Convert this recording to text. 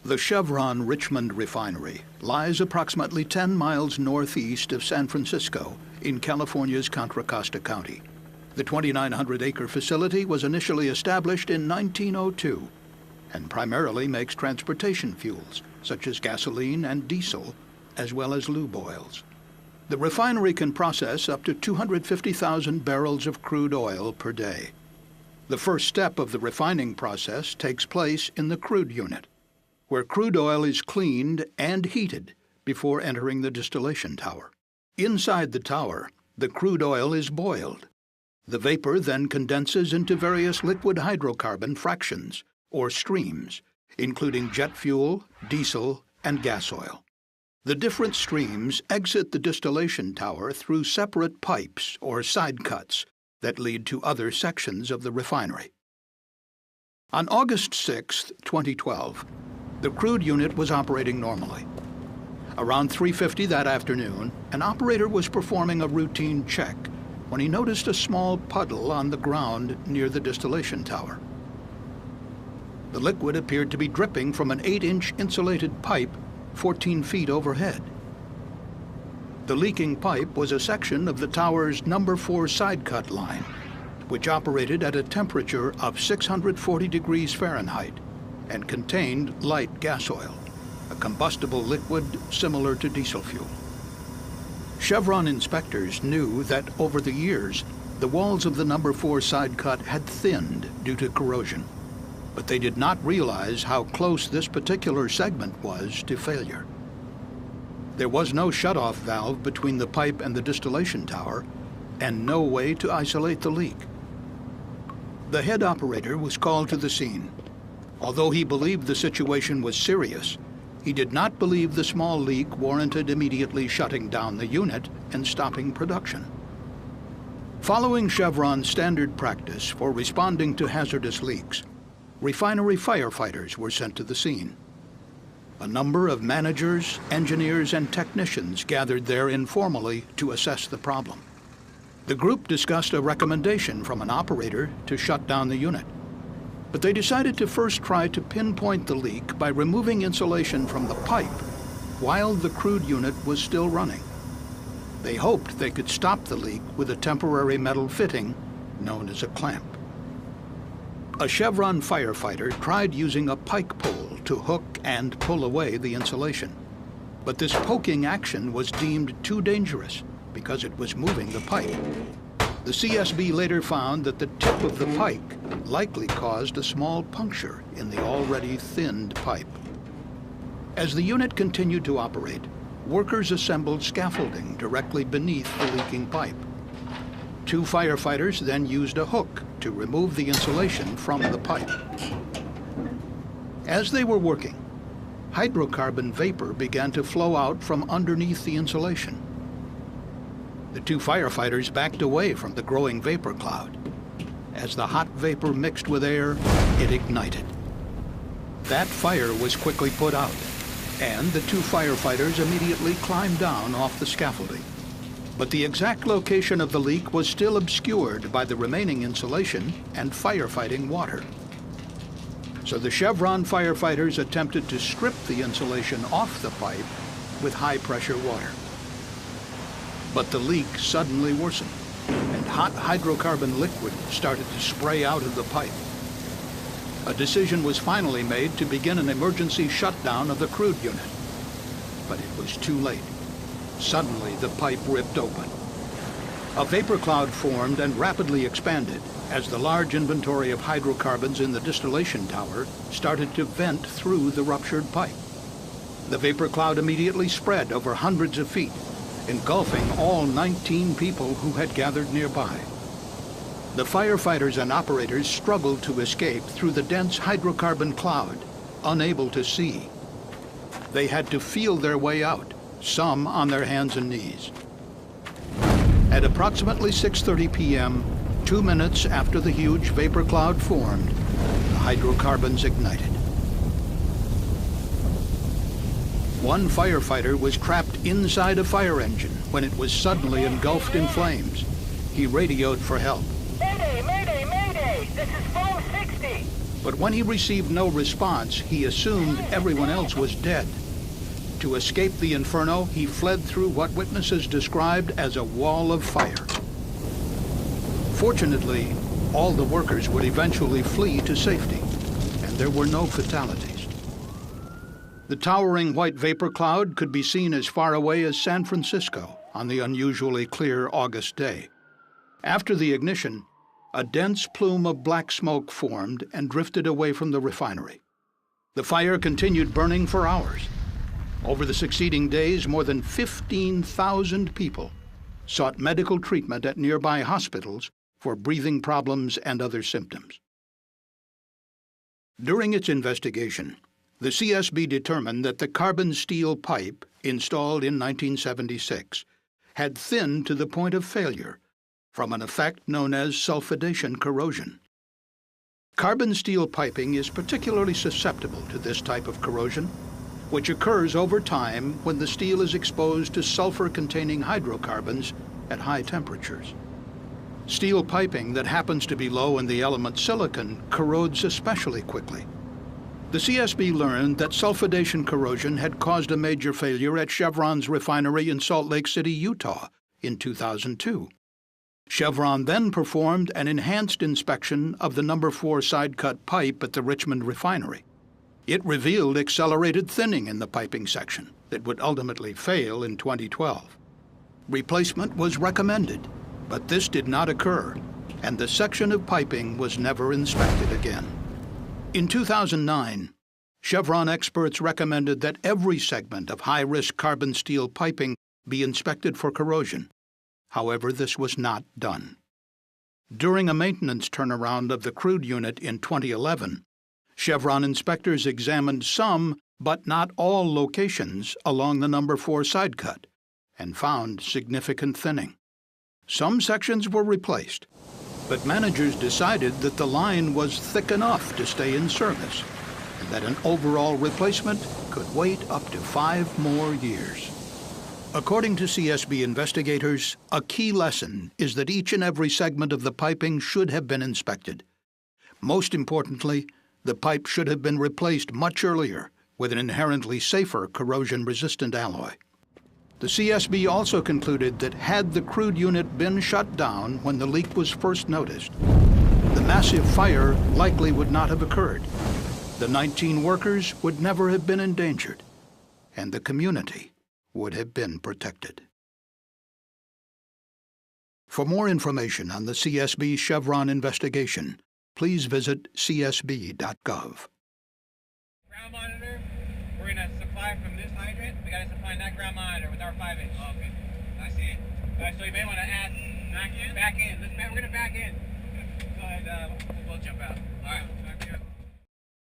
The Chevron Richmond Refinery lies approximately 10 miles northeast of San Francisco in California's Contra Costa County. The 2,900-acre facility was initially established in 1902 and primarily makes transportation fuels such as gasoline and diesel, as well as lube oils. The refinery can process up to 250,000 barrels of crude oil per day. The first step of the refining process takes place in the crude unit, where crude oil is cleaned and heated before entering the distillation tower. Inside the tower, the crude oil is boiled. The vapor then condenses into various liquid hydrocarbon fractions, or streams, including jet fuel, diesel, and gas oil. The different streams exit the distillation tower through separate pipes or side cuts that lead to other sections of the refinery. On August 6, 2012, the crude unit was operating normally. Around 3:50 that afternoon, an operator was performing a routine check when he noticed a small puddle on the ground near the distillation tower. The liquid appeared to be dripping from an 8-inch insulated pipe 14 feet overhead. The leaking pipe was a section of the tower's number 4 side cut line, which operated at a temperature of 640 degrees Fahrenheit and contained light gas oil, a combustible liquid similar to diesel fuel. Chevron inspectors knew that over the years, the walls of the number 4 side cut had thinned due to corrosion, but they did not realize how close this particular segment was to failure. There was no shutoff valve between the pipe and the distillation tower, and no way to isolate the leak. The head operator was called to the scene. Although he believed the situation was serious, he did not believe the small leak warranted immediately shutting down the unit and stopping production. Following Chevron's standard practice for responding to hazardous leaks, refinery firefighters were sent to the scene. A number of managers, engineers, and technicians gathered there informally to assess the problem. The group discussed a recommendation from an operator to shut down the unit, but they decided to first try to pinpoint the leak by removing insulation from the pipe while the crude unit was still running. They hoped they could stop the leak with a temporary metal fitting known as a clamp. A Chevron firefighter tried using a pike pole to hook and pull away the insulation, but this poking action was deemed too dangerous because it was moving the pipe. The CSB later found that the tip of the pike likely caused a small puncture in the already thinned pipe. As the unit continued to operate, workers assembled scaffolding directly beneath the leaking pipe. 2 firefighters then used a hook to remove the insulation from the pipe. As they were working, hydrocarbon vapor began to flow out from underneath the insulation. The 2 firefighters backed away from the growing vapor cloud. As the hot vapor mixed with air, it ignited. That fire was quickly put out, and the 2 firefighters immediately climbed down off the scaffolding. But the exact location of the leak was still obscured by the remaining insulation and firefighting water. So the Chevron firefighters attempted to strip the insulation off the pipe with high-pressure water. But the leak suddenly worsened, and hot hydrocarbon liquid started to spray out of the pipe. A decision was finally made to begin an emergency shutdown of the crude unit. But it was too late. Suddenly, the pipe ripped open. A vapor cloud formed and rapidly expanded as the large inventory of hydrocarbons in the distillation tower started to vent through the ruptured pipe. The vapor cloud immediately spread over hundreds of feet, engulfing all 19 people who had gathered nearby. The firefighters and operators struggled to escape through the dense hydrocarbon cloud, unable to see. They had to feel their way out, some on their hands and knees. At approximately 6:30 p.m., 2 minutes after the huge vapor cloud formed, the hydrocarbons ignited. One firefighter was trapped inside a fire engine when it was suddenly engulfed in flames. He radioed for help. Mayday, mayday, mayday! This is Foam 60. But when he received no response, he assumed everyone else was dead. To escape the inferno, he fled through what witnesses described as a wall of fire. Fortunately, all the workers would eventually flee to safety, and there were no fatalities. The towering white vapor cloud could be seen as far away as San Francisco on the unusually clear August day. After the ignition, a dense plume of black smoke formed and drifted away from the refinery. The fire continued burning for hours. Over the succeeding days, more than 15,000 people sought medical treatment at nearby hospitals for breathing problems and other symptoms. During its investigation, the CSB determined that the carbon steel pipe installed in 1976 had thinned to the point of failure from an effect known as sulfidation corrosion. Carbon steel piping is particularly susceptible to this type of corrosion, which occurs over time when the steel is exposed to sulfur-containing hydrocarbons at high temperatures. Steel piping that happens to be low in the element silicon corrodes especially quickly. The CSB learned that sulfidation corrosion had caused a major failure at Chevrons Refinery in Salt Lake City, Utah, in 2002. Chevron then performed an enhanced inspection of the No. 4 side-cut pipe at the Richmond Refinery. It revealed accelerated thinning in the piping section that would ultimately fail in 2012. Replacement was recommended, but this did not occur, and the section of piping was never inspected again. In 2009, Chevron experts recommended that every segment of high-risk carbon steel piping be inspected for corrosion. However, this was not done. During a maintenance turnaround of the crude unit in 2011, Chevron inspectors examined some, but not all, locations along the No. 4 side cut and found significant thinning. Some sections were replaced, but managers decided that the line was thick enough to stay in service and that an overall replacement could wait up to 5 more years. According to CSB investigators, a key lesson is that each and every segment of the piping should have been inspected. Most importantly, the pipe should have been replaced much earlier with an inherently safer corrosion-resistant alloy. The CSB also concluded that had the crude unit been shut down when the leak was first noticed, the massive fire likely would not have occurred. The 19 workers would never have been endangered, and the community would have been protected. For more information on the CSB Chevron investigation, please visit csb.gov. Ground monitor, we're going to supply from this hydrant. We got to supply that ground monitor with our 5-inch. Oh, okay. I see it. All right, so you may want to add back in. We're going to back in.